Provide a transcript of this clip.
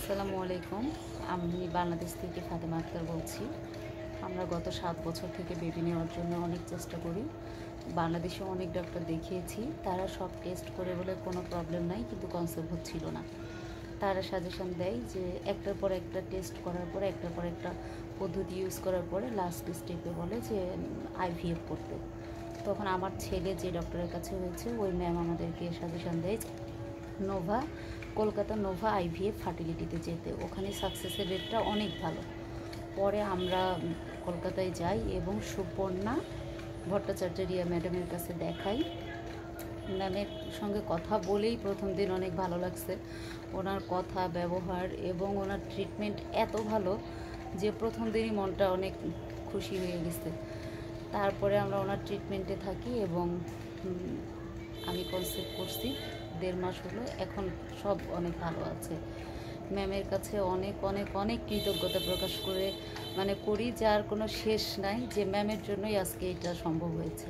আসসালামু আলাইকুম। আমি বাংলাদেশ থেকে ফাতেমা আক্তার বলছি। আমরা গত 7 বছর থেকে বেবি নেওয়ার জন্য অনেক চেষ্টা করি। বাংলাদেশে অনেক ডক্টর দেখিয়েছি, তারা সব টেস্ট করে বলে কোনো প্রবলেম নাই, কিন্তু কনসেপ্ট হচ্ছিল না। তারা সাজেশন দেয় যে একটার পর একটা টেস্ট করার পরে একটার পর একটা পদ্ধতি ইউজ করার পরে লাস্ট স্টেপে বলে যে আইভিএফ করতে। তখন আমার ছেলে যে ডক্টরের কাছে হয়েছে ওই ম্যাম আমাদেরকে সাজেশন দেয় নোভা, কলকাতা নোভা আইভিএফ ফার্টিলিটিতে যেতে। ওখানে সাকসেসের রেটটা অনেক ভালো। পরে আমরা কলকাতায় যাই এবং সুপর্ণা ভট্টাচার্য রিয়া ম্যাডামের কাছে দেখাই। ম্যামের সঙ্গে কথা বলেই প্রথম দিন অনেক ভালো লাগছে। ওনার কথা ব্যবহার এবং ওনার ট্রিটমেন্ট এত ভালো যে প্রথম দিনই মনটা অনেক খুশি হয়ে গেছে। তারপরে আমরা ওনার ট্রিটমেন্টে থাকি এবং আমি কনসেপ্ট করছি 1.5 মাস হলো। এখন সব অনেক ভালো আছে। ম্যামের কাছে অনেক অনেক অনেক কৃতজ্ঞতা প্রকাশ করি, যার কোনো শেষ নাই, যে ম্যামের জন্যই আজকে এটা সম্ভব হয়েছে।